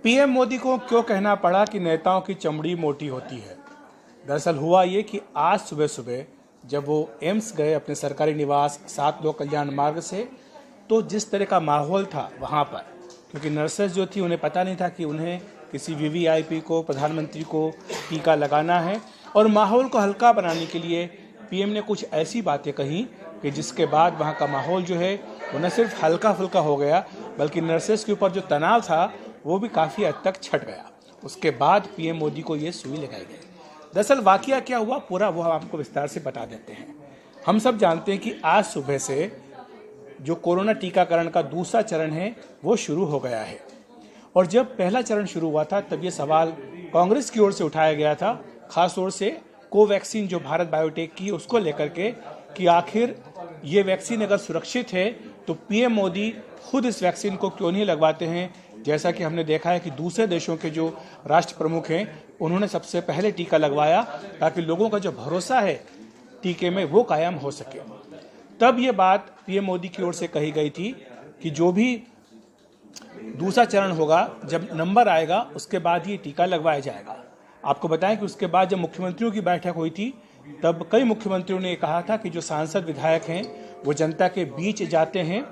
PM Modi को क्यों कहना पड़ा कि नेताओं की चमड़ी मोटी होती है। दरअसल हुआ ये कि आज सुबह सुबह जब वो एम्स गए अपने सरकारी निवास 7 लोक कल्याण मार्ग से, तो जिस तरह का माहौल था वहाँ पर, क्योंकि नर्सेज जो थी उन्हें पता नहीं था कि उन्हें किसी वीवीआईपी को, प्रधानमंत्री को टीका लगाना है। और माहौल को हल्का बनाने के लिए पीएम ने कुछ ऐसी बातें कही कि जिसके बाद वहाँ का माहौल जो है वो न सिर्फ हल्का फुल्का हो गया, बल्कि नर्सेज के ऊपर जो तनाव था वो भी काफ़ी हद तक छट गया। उसके बाद पीएम मोदी को ये सुई लगाई गई। दरअसल वाकया क्या हुआ पूरा वो हम आपको विस्तार से बता देते हैं। हम सब जानते हैं कि आज सुबह से जो कोरोना टीकाकरण का दूसरा चरण है वो शुरू हो गया है। और जब पहला चरण शुरू हुआ था तब ये सवाल कांग्रेस की ओर से उठाया गया था, खास तौर से कोवैक्सीन जो भारत बायोटेक की उसको लेकर के, कि आखिर ये वैक्सीन अगर सुरक्षित है तो पीएम मोदी खुद इस वैक्सीन को क्यों नहीं लगवाते हैं। जैसा कि हमने देखा है कि दूसरे देशों के जो राष्ट्र प्रमुख हैं उन्होंने सबसे पहले टीका लगवाया ताकि लोगों का जो भरोसा है टीके में वो कायम हो सके। तब ये बात पीएम मोदी की ओर से कही गई थी कि जो भी दूसरा चरण होगा, जब नंबर आएगा उसके बाद ये टीका लगवाया जाएगा। आपको बताएं कि उसके बाद जब मुख्यमंत्रियों की बैठक हुई थी तब कई मुख्यमंत्रियों ने कहा था कि जो सांसद विधायक हैं वो जनता के बीच जाते हैं,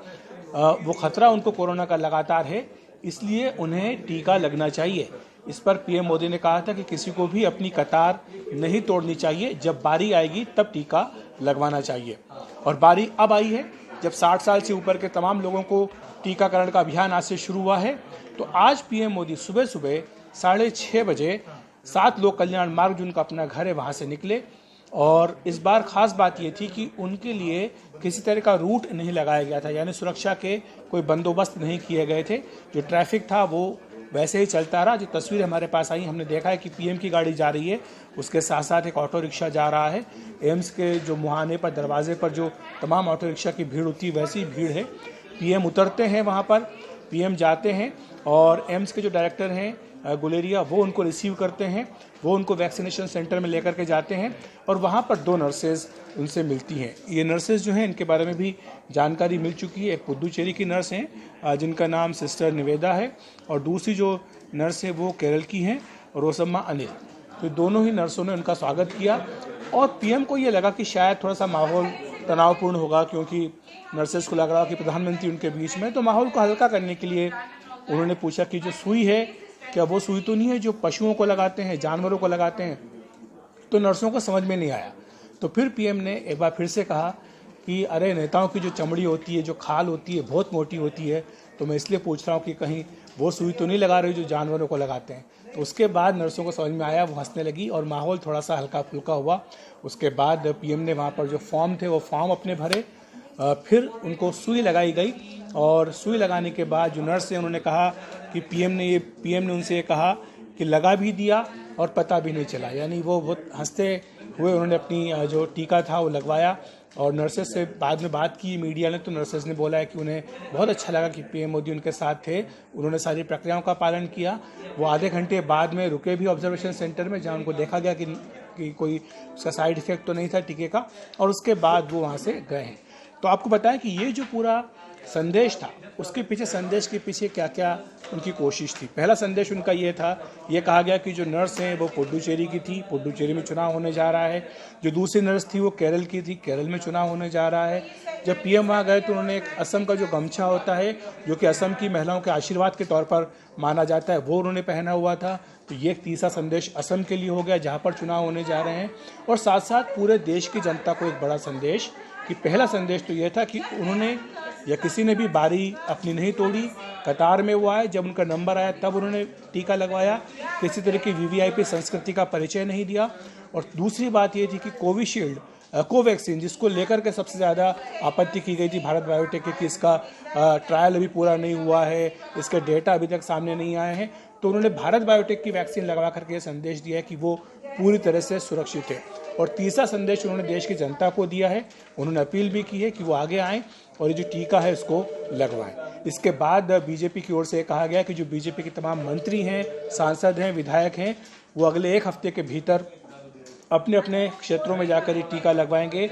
वो खतरा उनको कोरोना का लगातार है, इसलिए उन्हें टीका लगना चाहिए। इस पर पीएम मोदी ने कहा था कि किसी को भी अपनी कतार नहीं तोड़नी चाहिए, जब बारी आएगी तब टीका लगवाना चाहिए। और बारी अब आई है जब 60 साल से ऊपर के तमाम लोगों को टीकाकरण का अभियान आज से शुरू हुआ है। तो आज पीएम मोदी सुबह सुबह 6:30 बजे 7 लोक कल्याण मार्ग जो उनका अपना घर है वहाँ से निकले। और इस बार खास बात ये थी कि उनके लिए किसी तरह का रूट नहीं लगाया गया था, यानी सुरक्षा के कोई बंदोबस्त नहीं किए गए थे। जो ट्रैफिक था वो वैसे ही चलता रहा। जो तस्वीर हमारे पास आई, हमने देखा है कि पीएम की गाड़ी जा रही है, उसके साथ साथ एक ऑटो रिक्शा जा रहा है। एम्स के जो मुहाने पर, दरवाजे पर जो तमाम ऑटो रिक्शा की भीड़ होती है वैसी भीड़ है। पीएम उतरते हैं वहाँ पर, पीएम जाते हैं और एम्स के जो डायरेक्टर हैं गुलेरिया वो उनको रिसीव करते हैं, वो उनको वैक्सीनेशन सेंटर में लेकर के जाते हैं और वहाँ पर 2 नर्सेज उनसे मिलती हैं। ये नर्सेज जो हैं इनके बारे में भी जानकारी मिल चुकी है। एक पुदुचेरी की नर्स हैं जिनका नाम सिस्टर निवेदा है, और दूसरी जो नर्स है वो केरल की हैं, रोसम्मा अनिल। तो दोनों ही नर्सों ने उनका स्वागत किया और पीएम को ये लगा कि शायद थोड़ा सा माहौल तनावपूर्ण होगा, क्योंकि नर्सेज को लग रहा कि प्रधानमंत्री उनके बीच में। तो माहौल को हल्का करने के लिए उन्होंने पूछा कि जो सुई है क्या वो सुई तो नहीं है जो पशुओं को लगाते हैं, जानवरों को लगाते हैं। तो नर्सों को समझ में नहीं आया। तो फिर पीएम ने एक बार फिर से कहा कि अरे नेताओं की जो चमड़ी होती है, जो खाल होती है, बहुत मोटी होती है, तो मैं इसलिए पूछ रहा हूँ कि कहीं वो सुई तो नहीं लगा रही जो जानवरों को लगाते हैं। तो उसके बाद नर्सों को समझ में आया, वो हंसने लगी और माहौल थोड़ा सा हल्का फुल्का हुआ। उसके बाद पीएम ने वहाँ पर जो फॉर्म थे वो फॉर्म अपने भरे, फिर उनको सुई लगाई गई। और सुई लगाने के बाद जो नर्स है उन्होंने कहा कि पीएम ने उनसे ये कहा कि लगा भी दिया और पता भी नहीं चला, यानी वो बहुत हंसते हुए उन्होंने अपनी जो टीका था वो लगवाया। और नर्सेज से बाद में बात की मीडिया ने, तो नर्सेज ने बोला है कि उन्हें बहुत अच्छा लगा कि पीएम मोदी उनके साथ थे, उन्होंने सारी प्रक्रियाओं का पालन किया। वो आधे घंटे बाद में रुके भी ऑब्जर्वेशन सेंटर में, जहाँ उनको देखा गया कि कोई उसका साइड इफेक्ट तो नहीं था टीके का, और उसके बाद वो वहाँ से गए हैं। तो आपको बताएं कि ये जो पूरा संदेश था उसके पीछे, संदेश के पीछे क्या क्या उनकी कोशिश थी। पहला संदेश उनका ये था, ये कहा गया कि जो नर्स हैं वो पुडुचेरी की थी, पुडुचेरी में चुनाव होने जा रहा है। जो दूसरी नर्स थी वो केरल की थी, केरल में चुनाव होने जा रहा है। जब पीएम वहाँ गए तो उन्होंने एक असम का जो गमछा होता है जो कि असम की महिलाओं के आशीर्वाद के तौर पर माना जाता है, वो उन्होंने पहना हुआ था। तो ये एक तीसरा संदेश असम के लिए हो गया जहाँ पर चुनाव होने जा रहे हैं। और साथ साथ पूरे देश की जनता को एक बड़ा संदेश, कि पहला संदेश तो यह था कि उन्होंने या किसी ने भी बारी अपनी नहीं तोड़ी, कतार में वो आए, जब उनका नंबर आया तब उन्होंने टीका लगवाया, किसी तरह की वीवीआईपी संस्कृति का परिचय नहीं दिया। और दूसरी बात ये थी कि कोवैक्सीन जिसको लेकर के सबसे ज़्यादा आपत्ति की गई थी भारत बायोटेक की, इसका ट्रायल अभी पूरा नहीं हुआ है, इसके डेटा अभी तक सामने नहीं आए हैं, तो उन्होंने भारत बायोटेक की वैक्सीन लगवा करके संदेश दिया है कि वो पूरी तरह से सुरक्षित है। और तीसरा संदेश उन्होंने देश की जनता को दिया है, उन्होंने अपील भी की है कि वो आगे आएँ और ये जो टीका है इसको लगवाएं। इसके बाद बीजेपी की ओर से कहा गया कि जो बीजेपी के तमाम मंत्री हैं, सांसद हैं, विधायक हैं, वो अगले 1 हफ्ते के भीतर अपने अपने क्षेत्रों में जाकर ये टीका लगवाएंगे।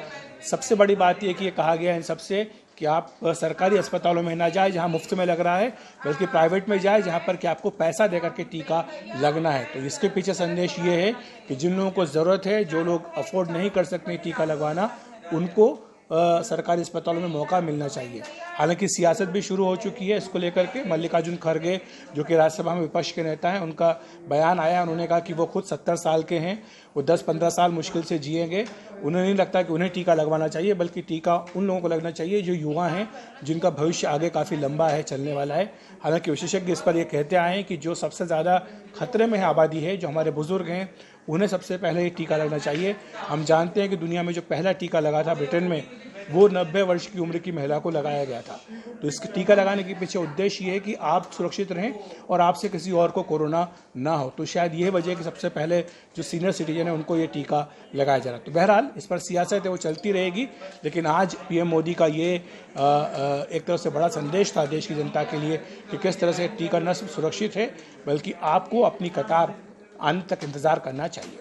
सबसे बड़ी बात यह कि ये कहा गया इन सबसे कि आप सरकारी अस्पतालों में ना जाए जहां मुफ्त में लग रहा है, बल्कि प्राइवेट में जाए जहां पर कि आपको पैसा देकर के टीका लगना है। तो इसके पीछे संदेश ये है कि जिन लोगों को ज़रूरत है, जो लोग अफोर्ड नहीं कर सकते टीका लगवाना, उनको सरकारी अस्पतालों में मौका मिलना चाहिए। हालांकि सियासत भी शुरू हो चुकी है इसको लेकर के। मल्लिकार्जुन खड़गे जो कि राज्यसभा में विपक्ष के नेता हैं, उनका बयान आया, उन्होंने कहा कि वो खुद 70 साल के हैं, वो 10-15 साल मुश्किल से जिएंगे, उन्हें नहीं लगता कि उन्हें टीका लगवाना चाहिए, बल्कि टीका उन लोगों को लगना चाहिए जो युवा हैं, जिनका भविष्य आगे काफ़ी लंबा है, चलने वाला है। हालांकि विशेषज्ञ इस पर ये कहते आए हैं कि जो सबसे ज़्यादा खतरे में है आबादी है, जो हमारे बुजुर्ग हैं, उन्हें सबसे पहले टीका लगना चाहिए। हम जानते हैं कि दुनिया में जो पहला टीका लगा था ब्रिटेन में, वो 90 वर्ष की उम्र की महिला को लगाया गया था। तो इसके टीका लगाने के पीछे उद्देश्य ये है कि आप सुरक्षित रहें और आपसे किसी और को कोरोना ना हो। तो शायद ये वजह है कि सबसे पहले जो सीनियर सिटीजन है उनको ये टीका लगाया जा रहा है। तो बहरहाल इस पर सियासत है वो चलती रहेगी, लेकिन आज पीएम मोदी का ये एक तरह से बड़ा संदेश था देश की जनता के लिए कि किस तरह से टीका न सिर्फ सुरक्षित है, बल्कि आपको अपनी कतार आने तक इंतज़ार करना चाहिए।